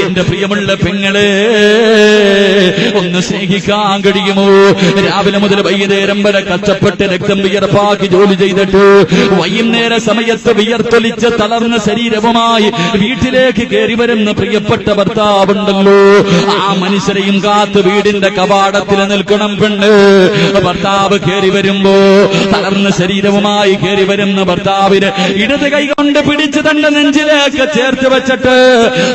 എന്റെ പ്രിയമുള്ള പെങ്ങളെ, ഒന്ന് സ്നേഹിക്കാൻ കഴിയുമോ? രാവിലെ മുതൽ വൈകുന്നേരം വരെ കഷ്ടപ്പെട്ട് രക്തം വിയർപ്പാക്കി ജോലി ചെയ്തിട്ട് വൈകുന്നേര സമയത്ത് വിയർത്തൊലിച്ച് തളർന്ന ശരീരവുമായി വീട്ടിലേക്ക് കയറി വരുന്ന പ്രിയപ്പെട്ട ഭർത്താവുണ്ടല്ലോ, ആ മനുഷ്യരെയും കാത്ത് വീടിന്റെ കവാടത്തിൽ നിൽക്കണം പെണ്ണ്. ഭർത്താവ് കയറി വരുമ്പോ തളർന്ന ശരീരവുമായി കയറി വരുന്ന ഭർത്താവിന് ഇടത് കൈ കൊണ്ട് പിടിച്ച് തന്റെ നെഞ്ചിലേക്ക് ചേർത്ത് വെച്ചിട്ട്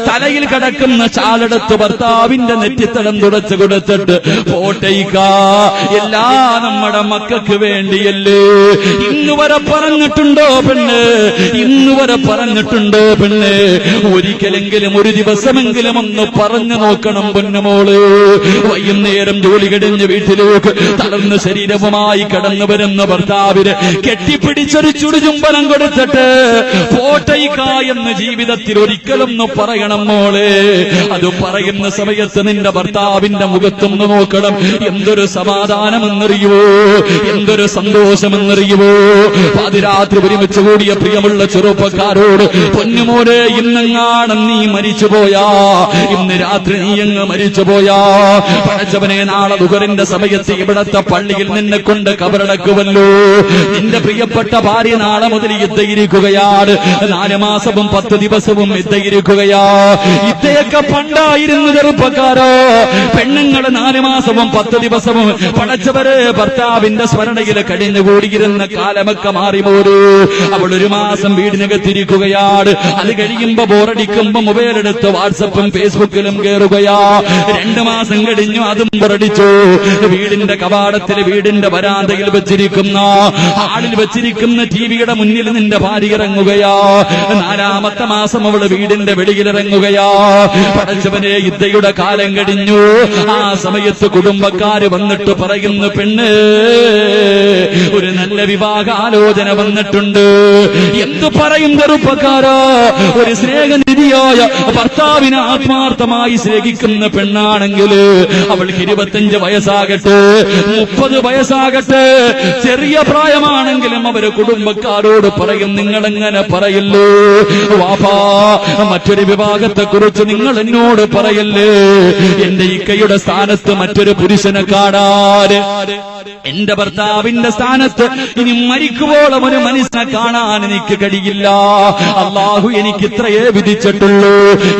തലയിൽ കിടക്കുന്ന ചാലെടുത്ത് ഭർത്താവിന്റെ നെറ്റിത്തടം തുടച്ചു കൊടുത്തിട്ട് പോട്ടേക്കാ, എല്ലാ നമ്മുടെ മക്കൾക്ക് വേണ്ടിയല്ലേ. ഇന്നുവരെ പറഞ്ഞിട്ടുണ്ടോ പെണ്ണ്? ഇന്നുവരെ പറഞ്ഞിട്ടുണ്ടോ പെണ്ണ്? ഒരിക്കലെങ്കിലും ഒരു ദിവസമെങ്കിലും ഒന്ന് പറഞ്ഞു നോക്കണം പൊന്നുമോള്. വൈകുന്നേരം ജോലി കഴിഞ്ഞ് വീട്ടിലേക്ക് തളർന്ന ശരീരവുമായി കടന്നു വരുന്ന ഭർത്താവിന് കെട്ടിപ്പിടിച്ചൊരു ചുടുചുംബനം കൊടുത്തിട്ട് പോട്ടയിക്ക എന്ന് ജീവിതത്തിൽ ഒരിക്കലൊന്ന് പറയണം മോളെ. അത് പറയുന്ന സമയത്ത് നിന്റെ ഭർത്താവിന്റെ മുഖത്തൊന്ന് നോക്കണം. എന്തൊരു സമാധാനമെന്നറിയുവോ, എന്തൊരു സന്തോഷമെന്നറിയുവോ. പാതിരാത്രി ഒരുമിച്ച് കൂടിയ പ്രിയമുള്ള ചെറുപ്പക്കാരോട്, പൊന്നുമോനെ, ഇന്നെങ്ങാണം നീ മരിച്ചുപോയാ, ഇന്ന് രാത്രി നീ അങ്ങ് മരിച്ചുപോയാ, പടച്ചവനെ, നാളെ ദുഹറിന്റെ സമയത്ത് ഇവിടത്തെ പള്ളിയിൽ നിന്നെ കൊണ്ട് കബറടക്കുമല്ലോ. നിന്റെ പ്രിയപ്പെട്ട ഭാര്യ നാളെ മുതൽ യുദ്ധയിരിക്കുകയാണ്. 4 മാസവും 10 ദിവസവും യുദ്ധയിരിക്കുകയാ. ഇദ്ദേഹക്കെ പണ്ടായിരുന്നു ചെറുപ്പക്കാരോ. പെണ്ണുങ്ങള് 4 മാസവും 10 ദിവസവും പടച്ചവരെ ഭർത്താവിന്റെ സ്മരണയിൽ കഴിഞ്ഞുകൂടിയിരുന്ന കാലമൊക്കെ മാറിപോരു. അവൾ 1 മാസം വീടിനകത്തിരിക്കുകയാണ്. അത് കഴിയുമ്പോ ബോറടിക്കുമ്പോ മൊബൈലെടുത്ത് വാട്സപ്പും ഫേസ്ബുക്കിലും കയറുകയാ. 2 മാസം കഴിഞ്ഞു, അതും ബോറടിച്ചു. വീടിന്റെ കവാടത്തിൽ, വീടിന്റെ വരാന്തയിൽ വെച്ചിരിക്കുന്ന, ഹാളിൽ വെച്ചിരിക്കുന്ന ടിവിയുടെ മുന്നിൽ നിന്റെ ഭാര്യ ഇറങ്ങുകയാ. 4ാമത്തെ മാസം അവള് വീടിന്റെ വെളിയിലിറങ്ങുകയാ. പടച്ചവനെ, യുദ്ധയുടെ കാലം കഴിഞ്ഞു. ആ സമയത്ത് കുടുംബക്കാര് വന്നിട്ട് പറയുന്നു, പെണ്ണ്, ഒരു നല്ല വിവാഹാലോചന വന്നിട്ടുണ്ട്. എന്തു പറയും ചെറുപ്പക്കാരോ? ഒരു സ്നേഹനിധിയായ ഭർത്താവിനെ ആത്മാർത്ഥമായി സ്നേഹിക്കുന്ന പെണ്ണാണെങ്കിൽ അവൾക്ക് 25 വയസ്സാകട്ടെ, 30 വയസ്സാകട്ടെ, ചെറിയ പ്രായമാണെങ്കിലും അവര് കുടുംബക്കാരോട് പറയും, നിങ്ങളെങ്ങനെ പറയല്ലോ വാപ്പാ, മറ്റൊരു വിവാഹത്തെ കുറിച്ച് നിങ്ങൾ എന്നോട് പറയല്ലേ. എന്റെ ഇക്കയുടെ സ്ഥാനത്ത് മറ്റൊരു പുരുഷനെ കാണാൻ, എന്റെ ഭർത്താവിന്റെ സ്ഥാനത്ത് ഇനി മരിക്കുവോളം ഒരു മനുഷ്യനെ കാണാൻ എനിക്ക് കഴിയില്ല. അള്ളാഹു എനിക്ക് ഇത്രയേ വിധിച്ചിട്ടുള്ളൂ.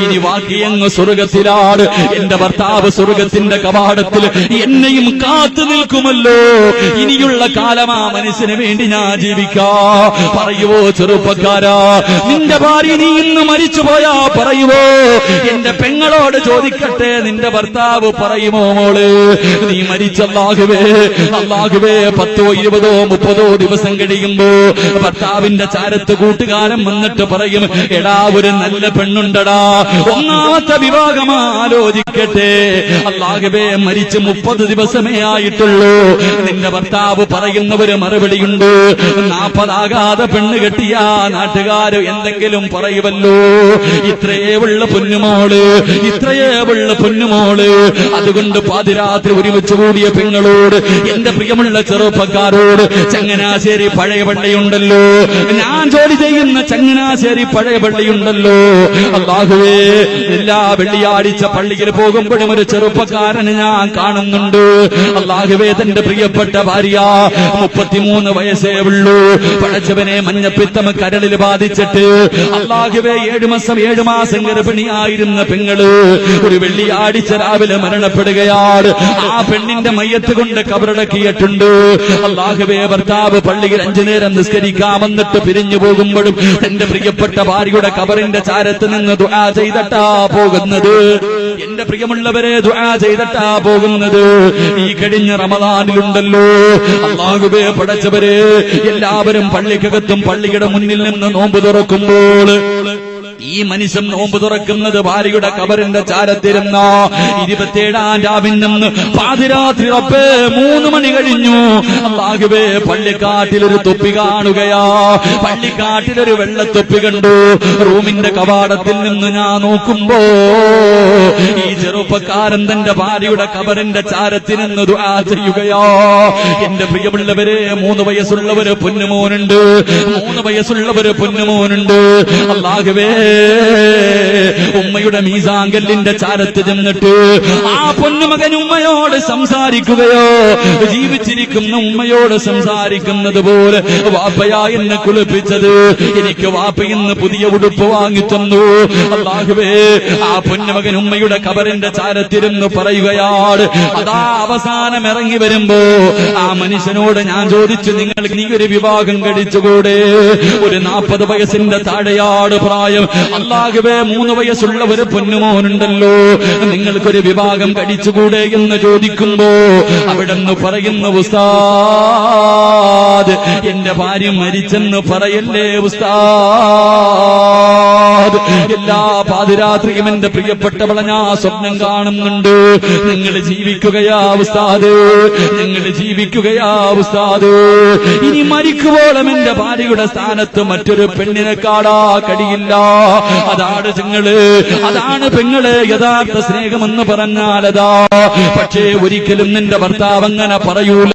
ഇനി ബാക്കിയങ്ങ് സ്വർഗത്തിലാണ്. എന്റെ ഭർത്താവ് സ്വർഗത്തിന്റെ കവാടത്തിൽ എന്നെയും കാത്തു നിൽക്കുമല്ലോ. ഇനിയുള്ള കാലം ആ മനുഷ്യന് വേണ്ടി ഞാൻ ജീവിക്കാ. പറയുവോ ചെറുപ്പക്കാരാ? നിന്റെ ഭാര്യ നീ ഇന്ന് മരിച്ചുപോയാ പറയുവോ? എന്റെ പെങ്ങളോട് ചോദിക്കട്ടെ, നിന്റെ ഭർത്താവ് പറയുമോ മോള്, നീ മരിച്ചല്ലാഹുവേ, അല്ലാഹുവേ, 10, 20, 30 ദിവസം കഴിയുമ്പോ ഭർത്താവിന്റെ ചാരത്ത് കൂട്ടുകാരൻ വന്നിട്ട് പറയും, എടാ, ഒരു നല്ല പെണ്ണുണ്ടടാ, 1ാമത്തെ വിവാഹം ആലോചിക്കട്ടെ. അല്ലാഹുവേ, മരിച്ച് 30 ദിവസമേ ആയിട്ടുള്ളൂ. നിന്റെ ഭർത്താവ് പറയുന്ന ഒരു മറുപടിയുണ്ട്, 40 ആകാതെ പെണ്ണ് കെട്ടിയാ നാട്ടുകാര് എന്തെങ്കിലും പറയുമല്ലോ. ഇത്രയേ ഉള്ള പൊന്നുമോള്, ഇത്രയേ ഉള്ള പൊന്നുമോള്. അതുകൊണ്ട് പാതിരാത്രി ഒരുമിച്ച് കൂടിയ പെങ്ങളോട്, എന്റെ പ്രിയമുള്ള ചെറുപ്പക്കാരോട്, ചങ്ങനാശ്ശേരി പഴയ പള്ളിയുണ്ടല്ലോ, ഞാൻ ജോലി ചെയ്യുന്ന ചങ്ങനാശ്ശേരി പഴയ പള്ളിയുണ്ടല്ലോ, അല്ലാഹുവേ, എല്ലാ വെള്ളിയാഴ്ച പള്ളിയിൽ പോകുമ്പോഴും ഒരു ചെറുപ്പക്കാരനെ ഞാൻ കാണുന്നുണ്ട്. അല്ലാഹുവേ, തന്റെ പ്രിയപ്പെട്ട ഭാര്യ 33 വയസ്സേ ഉള്ളൂ. പടച്ചവനെ, മഞ്ഞപ്പിത്തം കരളിൽ ബാധിച്ചിട്ട് അല്ലാഹുവേ 7 മാസം ഗർഭിണിയായിരുന്ന പെങ്ങള് ഒരു വെള്ളിയാഴ്ച രാവിലെ മരണപ്പെടുകയാണ്. ആ പെണ്ണിന്റെ മയ്യത്ത് കൊണ്ട് കബറടക്കിയിട്ടുണ്ട്. അല്ലാഹുവേ, ഭർത്താവ് പള്ളിയിൽ 5 നേരം നിസ്കരിക്കാൻ വന്നിട്ട് പിരിഞ്ഞു പോകുമ്പോഴും എന്റെ പ്രിയപ്പെട്ട ഭാര്യയുടെ കബറിന്റെ ചാരത്ത് നിന്ന് ദുആ ചെയ്തിട്ടാ പോകുന്നത്. എന്റെ പ്രിയമുള്ളവരെ, ദുആ ചെയ്തിട്ടാ പോകുന്നത്. ഈ കഴിഞ്ഞ റമദാനിലുണ്ടല്ലോ, അല്ലാഹുവേ പടച്ചവരെ, എല്ലാവരും പള്ളിക്കകത്തും പള്ളിയുടെ മുന്നിൽ നിന്ന് നോമ്പ് തുറക്കുമ്പോൾ ഈ മനുഷ്യൻ നോമ്പ് തുറക്കുന്നത് ഭാര്യയുടെ കബറിന്റെ ചാരത്തിരുന്ന 27-ാം രാവിൽ നിന്ന് പാതിരാത്രി റബ്ബേ 3 മണി കഴിഞ്ഞു. അല്ലാഹുവേ, പള്ളിക്കാട്ടിലൊരു തൊപ്പി കാണുകയാ. പള്ളിക്കാട്ടിലൊരു വെള്ളത്തൊപ്പി കണ്ടു. റൂമിന്റെ കവാടത്തിൽ നിന്ന് ഞാൻ നോക്കുമ്പോ ഈ ചെറുപ്പക്കാരൻ തന്റെ ഭാര്യയുടെ കബറിന്റെ ചാരത്തിനെന്ന് ദുആ ചെയ്യുകയാ. എന്റെ പ്രിയമുള്ളവരെ, 3 വയസ്സുള്ളവര് പൊന്നുമോനുണ്ട്, 3 വയസ്സുള്ളവര് പൊന്നുമോനുണ്ട്. അല്ലാഹുവേ, ഉമ്മയുടെ മീസാങ്കല്ലിന്റെ ചാരത്ത് ചെന്നിട്ട് ആ പൊന്നുമകൻ ഉമ്മയോട് സംസാരിക്കുകയോ, ജീവിച്ചിരിക്കുന്ന ഉമ്മയോട് സംസാരിക്കുന്നത് പോലെ, വാപ്പയാ എന്നെ കുളിപ്പിച്ചത്, എനിക്ക് വാപ്പ ഇന്ന് പുതിയ ഉടുപ്പ് വാങ്ങിത്തന്നു. അല്ലാഹുവേ, ആ പൊന്നുമകൻ ഉമ്മയുടെ ഖബറിന്റെ ചാരത്തിരുന്ന് പറയുകയാണ്. അതാ അവസാനം ഇറങ്ങി വരുമ്പോ ആ മനുഷ്യനോട് ഞാൻ ചോദിച്ചു, നീ ഒരു വിവാഹം കഴിച്ചുകൂടെ? ഒരു 40 വയസ്സിന്റെ താഴെയാട് പ്രായം. അല്ലാഹുവേ, 3 വയസ്സുള്ള ഒരു പൊന്നുമോനുണ്ടല്ലോ, നിങ്ങൾക്കൊരു വിവാഹം കഴിച്ചുകൂടെ എന്ന് ചോദിക്കുമ്പോ അവിടെന്ന് പറയുന്നു, ഉസ്താദ്, എന്റെ ഭാര്യ മരിച്ചെന്ന് പറയല്ലേ ഉസ്താദ്. എല്ലാ പാതിരാത്രിയും എന്റെ പ്രിയപ്പെട്ടവളെ ഞാൻ സ്വപ്നം കാണുന്നുണ്ട്. നിങ്ങൾ ജീവിക്കുകയാ ഉസ്താദ്, നിങ്ങൾ ജീവിക്കുകയാ ഉസ്താദ്. ഇനി മരിക്കുവോളം എന്റെ ഭാര്യയുടെ സ്ഥാനത്ത് മറ്റൊരു പെണ്ണിനെ കാണാ കഴിയില്ല. അതാണ് പെങ്ങള് യഥാർത്ഥ സ്നേഹമെന്ന് പറഞ്ഞാൽ അതാ. പക്ഷേ ഒരിക്കലും നിന്റെ ഭർത്താവ് അങ്ങനെ പറയൂല,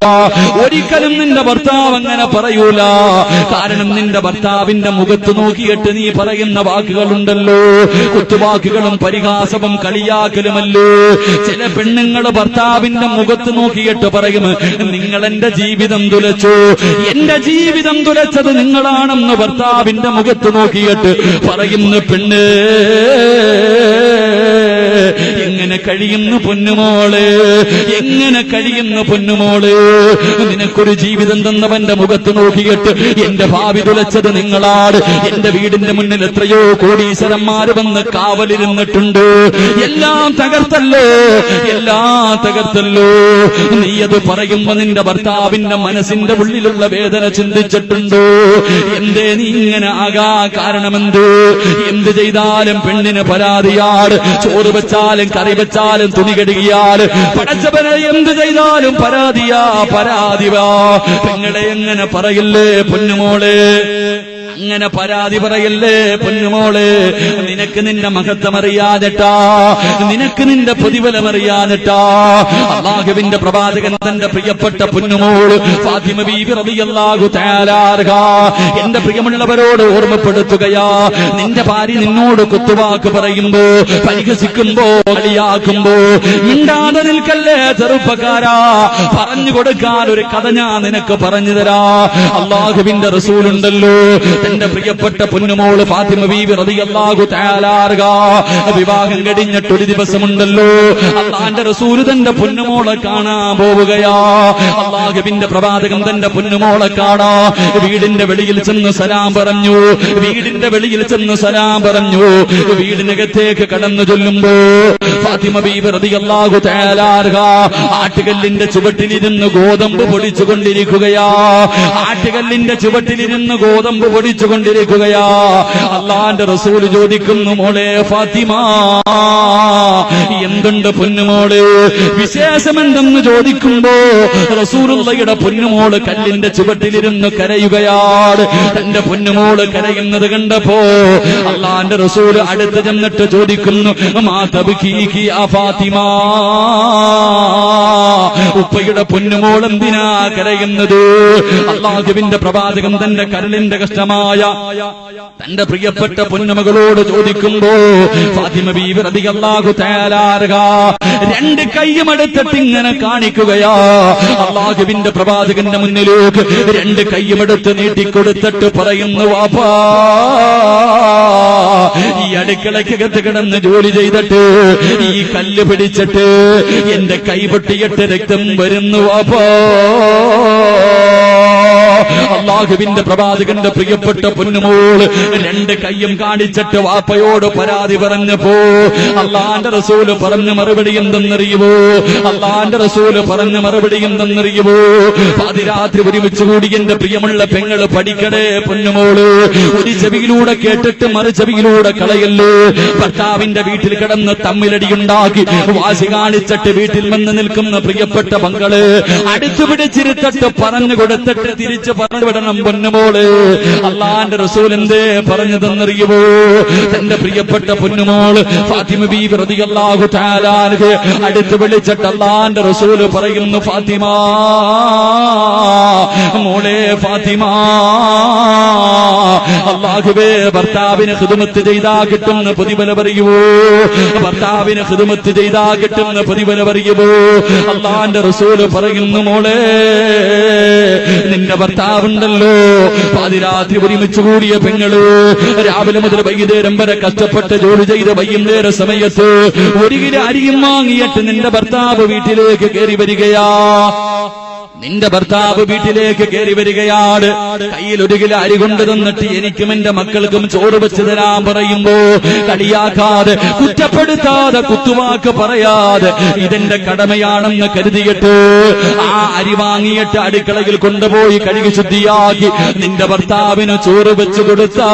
ഒരിക്കലും നിന്റെ ഭർത്താവ് അങ്ങനെ പറയൂല. കാരണം നിന്റെ ഭർത്താവിന്റെ മുഖത്ത് നോക്കിയിട്ട് നീ പറയുന്ന വാക്കുകളുണ്ടല്ലോ, കുത്തുവാക്കുകളും പരിഹാസവും കളിയാക്കലുമല്ലോ. ചില പെണ്ണുങ്ങൾ ഭർത്താവിന്റെ മുഖത്ത് നോക്കിയിട്ട് പറയും, നിങ്ങൾ എന്റെ ജീവിതം തുലച്ചു, എന്റെ ജീവിതം തുലച്ചത് നിങ്ങളാണെന്ന് ഭർത്താവിന്റെ മുഖത്ത് നോക്കിയിട്ട് പറയുന്നു. പെണ്ണ്, എങ്ങനെ കഴിയുന്നു പൊന്നുമോള്, എങ്ങനെ കഴിയുന്നു പൊന്നുമോള്? നിനക്കൊരു ജീവിതം തന്നവന്റെ മുഖത്ത് നോക്കിയിട്ട് എന്റെ ഭാവി തുലച്ചത് നിങ്ങളാണ്. എന്റെ വീടിന്റെ മുന്നിൽ എത്രയോ കോടീശ്വരന്മാര് വന്ന് കാവലിരുന്നിട്ടുണ്ട്. എല്ലാം തകർത്തല്ലോ, എല്ലാം തകർത്തല്ലോ. നീ അത് പറയുമ്പോ നിന്റെ ഭർത്താവിന്റെ മനസ്സിന്റെ ഉള്ളിലുള്ള വേദന ചിന്തിച്ചിട്ടുണ്ടോ? എന്തേ നീ ഇങ്ങനെ ആകാ കാരണമെന്ത്? എന്ത് ചെയ്താലും പെണ്ണിന് പരാതിയാണ്. ചോറ് വെച്ചാലും കറി വെച്ചാലും തുണി കഴുകിയാല് പടച്ചവനെ എന്ത് ചെയ്താലും പരാതിയാ, പരാതിവാ. പെങ്ങളെ എങ്ങനെ പറയില്ലേ പൊന്നുമോളെ, അങ്ങനെ പരാതി പറയല്ലേ പൊന്നുമോളെ. നിനക്ക് നിന്റെ മഹത്വം അറിയാതെട്ടാ, നിനക്ക് നിന്റെ പ്രതിഫലം അറിയാതെട്ടാ. അല്ലാഹുവിന്റെ പ്രവാചകൻ തന്റെ പ്രിയപ്പെട്ട പൊന്നുമോള് ഫാത്തിമ ബീബി റളിയല്ലാഹു തആല അൻഹ എന്റെ പ്രിയമുള്ളവരോട് ഓർമ്മപ്പെടുത്തുകയാ. നിന്റെ ഭാര്യ നിന്നോട് കുത്തുവാക്ക് പറയുമ്പോ, പരിഹസിക്കുമ്പോ, കളിയാക്കുമ്പോ മിണ്ടാതെ നിൽക്കല്ലേ ചെറുപ്പക്കാരാ. പറഞ്ഞു കൊടുക്കാൻ ഒരു കഥ ഞാൻ നിനക്ക് പറഞ്ഞു തരാ. അല്ലാഹുവിന്റെ റസൂലുണ്ടല്ലോ, തന്റെ പ്രിയപ്പെട്ട പൊന്നുമോള് ഫാത്തിമ ബീബി റളിയല്ലാഹു തആല അൻഹ വിവാഹം കഴിഞ്ഞിട്ട് ഒരു ദിവസമുണ്ടല്ലോ, അല്ലാഹുവിന്റെ റസൂൽ തന്റെ പൊന്നുമോളെ കാണാൻ പോവുകയാ. അല്ലാഹുവിന്റെ പ്രവാചകൻ തന്റെ പൊന്നുമോളെ കാണാ വീടിന്റെ വെളിയിൽ ചെന്ന് സലാം പറഞ്ഞു, വീടിന്റെ വെളിയിൽ ചെന്ന് സലാം പറഞ്ഞു. വീടിനകത്തേക്ക് കടന്നു ചൊല്ലുമ്പോ ഫാത്തിമ ബീബി റളിയല്ലാഹു തആല അൻഹ ആട്ടുകല്ലിന്റെ ചുവട്ടിലിരുന്ന് ഗോതമ്പ് പൊടിച്ചുകൊണ്ടിരിക്കുകയാ. ആട്ടുകല്ലിന്റെ ചുവട്ടിലിരുന്ന് ഗോതമ്പ് പൊടിച്ചുകൊണ്ടിരിക്കുകയാ. അല്ലാഹുവിന്റെ റസൂൽ ചോദിക്കുന്നു, മോളെ ഫാത്തിമ, എന്തുണ്ട് പൊന്നുമോള്, വിശേഷമെന്തെന്ന് ചോദിക്കുമ്പോ റസൂലുള്ളാഹിയുടെ പൊന്നുമോള് കല്ലിന്റെ ചുവട്ടിലിരുന്ന് കരയുകയാണ്. തന്റെ പൊന്നുമോള് കരയുന്നത് കണ്ടപ്പോ അല്ലാഹുവിന്റെ റസൂൽ അടുത്ത് ചെന്നിട്ട് ചോദിക്കുന്നു, മാ തബ്കീകി യാ ഫാത്തിമ, ഉപ്പയുടെ പൊന്നുമോൾ എന്തിനാ കരയുന്നത്? അല്ലാഹുവിന്റെ പ്രവാചകൻ തന്റെ കരളിന്റെ കഷ്ടമായ തന്റെ പ്രിയപ്പെട്ട പൊന്നുമകളോട് ചോദിക്കുമ്പോ ഫാത്തിമ ബീവി റളിയല്ലാഹു തആല അൻഹ രണ്ട് കൈയും എടുത്തിട്ട് ഇങ്ങനെ കാണിക്കുകയാ. അല്ലാഹുവിന്റെ പ്രവാചകന്റെ മുന്നിലേക്ക് രണ്ട് കൈയും എടുത്ത് നീട്ടിക്കൊടുത്തിട്ട് പറയുന്നു, വാപ്പാ, ഈ അടുക്കളക്കകത്ത് കിടന്ന് ജോലി ചെയ്തിട്ട് ഈ കല്ല് പിടിച്ചിട്ട് എന്റെ കൈ പൊട്ടിയിട്ട് രക്തം വരുന്നു വാപ്പാ. അല്ലാഹുവിന്റെ പ്രവാചകന്റെ പ്രിയപ്പെട്ട പൊന്നുമോള് രണ്ട് കൈയും കാണിച്ചിട്ട് വാപ്പയോട് പരാതി പറഞ്ഞപ്പോ അല്ലാഹുവിന്റെ റസൂല് പറഞ്ഞ മറുപടി എന്തെന്നറിയുമോ? അല്ലാഹുവിന്റെ റസൂല് പറഞ്ഞ മറുപടി എന്തെന്നറിയുമോ? പാതിരാത്രി ഒരുമിച്ച് കൂടി എന്റെ പ്രിയമുള്ള പെങ്ങള് പഠിക്കടേ പൊന്നുമോള്, ഒരു ചെവിയിലൂടെ കേട്ടിട്ട് മറു ചെവിയിലൂടെ കളയല്ലേ. ഭർത്താവിന്റെ വീട്ടിൽ കിടന്ന് തമ്മിലടിയുണ്ടാക്കി വാശി കാണിച്ചിട്ട് വീട്ടിൽ വന്ന് നിൽക്കുന്ന പ്രിയപ്പെട്ട പങ്കള് അടുത്തു പിടിച്ചിരുത്തിട്ട് പറഞ്ഞു കൊടുത്തിട്ട് തിരിച്ചു പറഞ്ഞു വിടണം പൊന്നുമോള്. അള്ളാന്റെ റസൂൽ എന്തേ പറഞ്ഞതെന്നറിയുമോ? തന്റെ പ്രിയപ്പെട്ട പൊന്നുമോള് ഫാത്തിമ ബീവി റളിയല്ലാഹു തആല അൻഹ അടുത്ത് വിളിച്ചിട്ട് അള്ളാന്റെ റസൂല് പറയുന്നു, ഫാത്തിമ മോളെ ഫാത്തിമ, അല്ലാഹുവേ ഭർത്താവിന് ഖിദ്മത്ത് ചെയ്താ കിട്ടുന്ന പ്രതിഫലം അറിയുമോ? ഭർത്താവിന് ഖിദ്മത്ത് ചെയ്താ കിട്ടുന്ന പ്രതിഫലം അറിയുമോ? അള്ളാന്റെ റസൂല് പറയുന്നു, മോളെ നിന്റെ ഭർത്താവുണ്ടല്ലോ, പാതിരാത്രി ഒരുമിച്ച് കൂടിയ പെങ്ങള് രാവിലെ മുതൽ വൈകുന്നേരം വരെ കഷ്ടപ്പെട്ട് ജോലി ചെയ്ത് വൈകുന്നേര സമയത്ത് ഒരു കിലോ അരിയും വാങ്ങിയിട്ട് നിന്റെ ഭർത്താവ് വീട്ടിലേക്ക് കയറി വരികയാ. നിന്റെ ഭർത്താവ് വീട്ടിലേക്ക് കയറി വരികയാണ്. കയ്യിൽ ഒരു കിലോ അരി കൊണ്ടു തന്നിട്ട് എനിക്കും എന്റെ മക്കൾക്കും ചോറ് വെച്ച് തരാൻ പറയുമ്പോ കളിയാക്കാതെ, കുറ്റപ്പെടുത്താതെ, കുത്തുവാക്ക് പറയാതെ ഇതെന്റെ കടമയാണെന്ന് കരുതിയിട്ട് ആ അരി വാങ്ങിയിട്ട് അടുക്കളയിൽ കൊണ്ടുപോയി കഴുകി ശുദ്ധിയാക്കി നിന്റെ ഭർത്താവിന് ചോറ് വെച്ച് കൊടുത്താൽ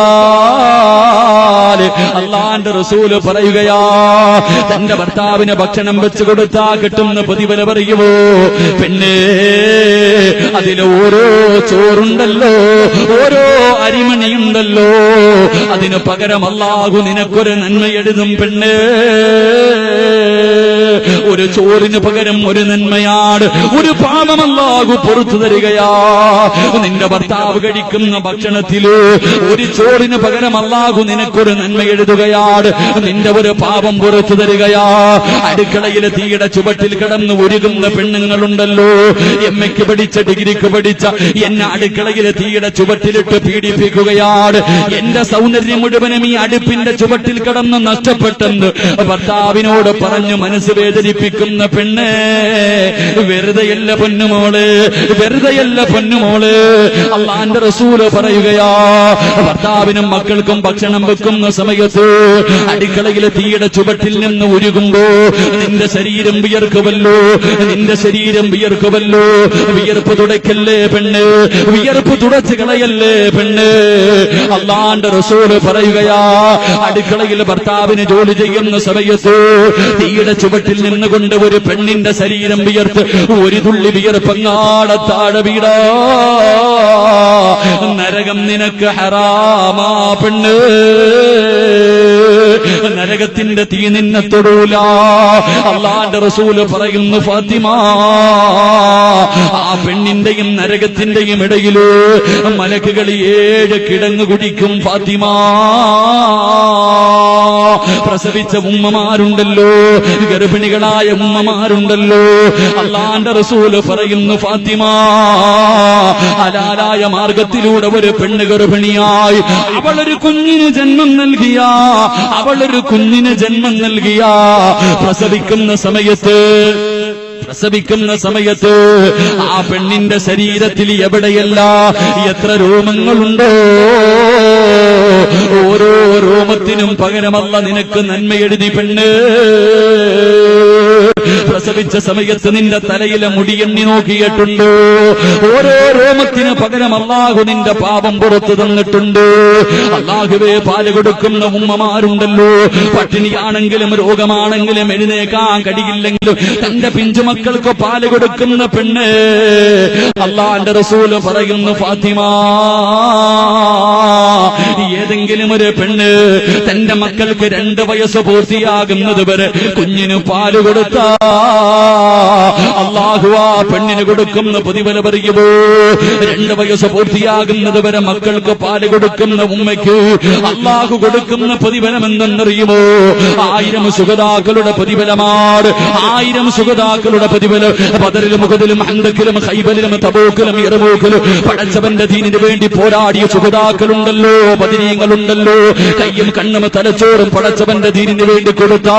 അള്ളാന്റെ റസൂല് പറയുകയാ, തന്റെ ഭർത്താവിന് ഭക്ഷണം വെച്ച് കൊടുത്താ കിട്ടുന്ന പ്രതിഫലം പറയുമോ? പിന്നെ അതിൽ ഓരോ ചോറുണ്ടല്ലോ, ഓരോ അരിമണിയുണ്ടല്ലോ, അതിന് പകരം അല്ലാഹു നിനക്കൊരു നന്മ എഴുതും പെണ്ണേ. ഒരു ചോറിന് പകരം ഒരു നന്മയാണ്, ഒരു പാപം അല്ലാഹു പുറത്തു തരികയാ. നിന്റെ ഭർത്താവ് കഴിക്കുന്ന ഭക്ഷണത്തില് ഒരു ചോറിന് പകരം അല്ലാഹു നിനക്കൊരു നന്മ എഴുതുകയാണ്, നിന്റെ ഒരു പാപം പുറത്തു തരികയാ. അടുക്കളയിലെ തീയുടെ ചുവട്ടിൽ കിടന്ന് ഒരുകുന്ന പെണ്ണുങ്ങളുണ്ടല്ലോ, എമ്മയ്ക്ക് പഠിച്ച ഡിഗ്രിക്ക് പഠിച്ച എന്നെ അടുക്കളയിലെ തീയുടെ ചുവട്ടിലിട്ട് പീഡിപ്പിക്കുകയാണ്. എന്റെ സൗന്ദര്യം മുഴുവനും ഈ അടുപ്പിന്റെ ചുവട്ടിൽ കിടന്ന് നഷ്ടപ്പെട്ടെന്ന് ഭർത്താവിനോട് പറഞ്ഞു മനസ്സ് വേദനിപ്പിക്കുന്ന പെണ്ണേ, വെറുതെയല്ല പൊന്നുമോള്, വെറുതെയല്ല പൊന്നുമോള്. അള്ളാന്റെ റസൂല് പറയുകയാ, ഭർത്താവിനും മക്കൾക്കും ഭക്ഷണം വെക്കുന്ന സമയത്ത് അടുക്കളയിലെ തീയുടെ ചുവട്ടിൽ നിന്ന് ഉരുകുമ്പോ നിന്റെ ശരീരം വിയർക്കുമല്ലോ, നിന്റെ ശരീരം വിയർക്കുമല്ലോ. വിയർപ്പ് തുടയ്ക്കല്ലേ പെണ്ണ്, വിയർപ്പ് തുടച്ച് കളയല്ലേ പെണ്ണ്. അള്ളാന്റെ റസൂല് പറയുകയാ, അടുക്കളയിൽ ഭർത്താവിന് ജോലി ചെയ്യുന്ന സമയത്ത് തീയുടെ ചുവട്ടിൽ നിന്നുകൊണ്ട് ഒരു പെണ്ണിന്റെ ശരീരം വിയർത്ത് ഒരു തുള്ളി വിയർപ്പങ്ങാടെ താഴെ വീടാ, നരകം നിനക്ക് ഹറാമാ പെണ്ണ്. നരകത്തിന്റെ തീ നിന്നെ തൊടൂല. അള്ളാന്റെ റസൂല് പറയുന്നു, ഫാത്തിമ ആ പെണ്ണിന്റെയും നരകത്തിന്റെയും ഇടയില് മലക്കുകൾ 7 കിടങ്ങ് കുടിക്കും. ഫാത്തിമ പ്രസവിച്ച ഉമ്മമാരുണ്ടല്ലോ, ഗർഭിണികളായ ഉമ്മമാരുണ്ടല്ലോ, അള്ളാന്റെ റസൂല് പറയുന്നു, ഫാത്തിമ ഹലാലായ മാർഗത്തിലൂടെ ഒരു പെണ്ണ് ഗർഭിണിയായി അവളൊരു കുഞ്ഞിന് ജന്മം നൽകിയ, അവളൊരു കുഞ്ഞിന് ജന്മം നൽകിയ പ്രസവിക്കുന്ന സമയത്ത് ആ പെണ്ണിന്റെ ശരീരത്തിൽ എവിടെയല്ല എത്ര രോമങ്ങളുണ്ടോ, ഓരോ രോമത്തിനും പകരമല്ല നിനക്ക് നന്മ എഴുതി പെണ്ണ്. പ്രസവിച്ച സമയത്ത് നിന്റെ തലയിലെ മുടിയെണ്ണി നോക്കിയിട്ടുണ്ട്, ഓരോ രോമത്തിന് പകരം അല്ലാഹു നിന്റെ പാപം പുറത്തു തന്നിട്ടുണ്ട്. അല്ലാഹുവേ പാല് കൊടുക്കുന്ന ഉമ്മമാരുണ്ടല്ലോ, പട്ടിണിയാണെങ്കിലും രോഗമാണെങ്കിലും എഴുന്നേക്കാൻ കഴിയില്ലെങ്കിലും തന്റെ പിഞ്ചുമക്കൾക്ക് പാല് കൊടുക്കുന്ന പെണ്ണ്. അല്ലാഹുവിന്റെ റസൂല് പറയുന്നു, ഫാത്തിമ ഏതെങ്കിലും ഒരു പെണ്ണ് തന്റെ മക്കൾക്ക് 2 വയസ്സ് പൂർത്തിയാകുന്നത് വരെ കുഞ്ഞിന് പാല് കൊടുത്താ അല്ലാഹു ആ പെണ്ണിന് കൊടുക്കുന്ന പ്രതിഫലം പറയുമോ? 2 വയസ്സ് പൂർത്തിയാകുന്നത് വരെ മക്കൾക്ക് പാല് കൊടുക്കുന്ന ഉമ്മയ്ക്ക് അല്ലാഹു കൊടുക്കുന്ന പ്രതിഫലം എന്തെന്നറിയുമോ? 1000 സുഹദാക്കളുടെ പ്രതിഫലമാണ്. 1000 സുഹദാക്കളുടെ പ്രതിഫലം. ബദറിലും ഉഹദിലും ഹന്തക്കിലും ഖൈബറിലും തബൂക്കിലും യർമൂക്കിലും പടച്ചവന്റെ ദീനിന് വേണ്ടി പോരാടിയ സുഹദാക്കളുണ്ടല്ലോ, ബദരീങ്ങളുണ്ടല്ലോ, കയ്യും കണ്ണും തലച്ചോറും പടച്ചവന്റെ ദീനിന് വേണ്ടി കൊടുത്ത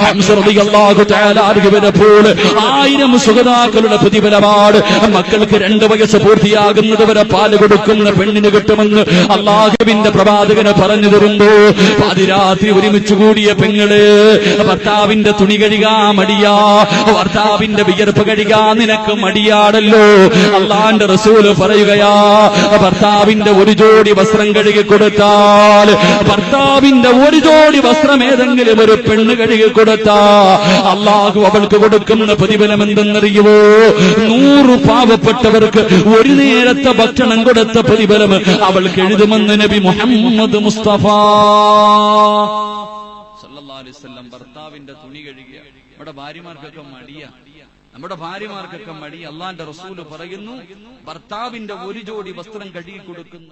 ഹംസ റളിയല്ലാഹു തആല അൻഹുവിനെ പോലെ 1000 സുഹദാക്കളുടെ പ്രതിഫലമാണ്. മക്കൾക്ക് 2 വയസ്സ് പൂർത്തിയാകുന്നത് വരെ പാല് കൊടുക്കുന്ന പെണ്ണിന് കിട്ടുമെന്ന് അല്ലാഹുവിന്റെ പ്രവാചകന് പറഞ്ഞു തരുമ്പോ പാതിരാത്രി ഒരുമിച്ച് കൂടിയ പെങ്ങള് ഭർത്താവിന്റെ തുണി കഴുകാൻ മടിയാ, ഭർത്താവിന്റെ വിയർപ്പ് കഴുകാൻ നിനക്ക് മടിയാണല്ലോ. അല്ലാഹുവിന്റെ റസൂല് പറയുകയാ, ഭർത്താവിന്റെ ഒരു ജോഡി വസ്ത്രം കഴുകി കൊടുത്താൽ, ഭർത്താവിന്റെ ഒരു ജോഡി വസ്ത്രം ഏതെങ്കിലും ഒരു പെണ്ണ് കഴുകി കൊടുത്താ അല്ലാഹു അവൾക്ക് കൊടുക്കും കൊടുക്കുന്ന പ്രതിഫലം എന്തെന്നറിയുവോ? 100 പാവപ്പെട്ടവർക്ക് ഒരു നേരത്തെ ഭക്ഷണം കൊടുത്ത പ്രതിഫലം അവൾക്ക് എഴുതുമെന്ന് നബി മുഹമ്മദ് മുസ്തഫ സല്ലല്ലാഹു അലൈഹി വസല്ലം. ഭർത്താവിന്റെ തുണി കഴുകിയ നമ്മുടെ ഭാര്യമാർക്കൊക്കെ മടിയ. അള്ളാന്റെ റസൂല് പറയുന്നു, ഭർത്താവിന്റെ ഒരു ജോഡി വസ്ത്രം കഴുകി കൊടുക്കുന്ന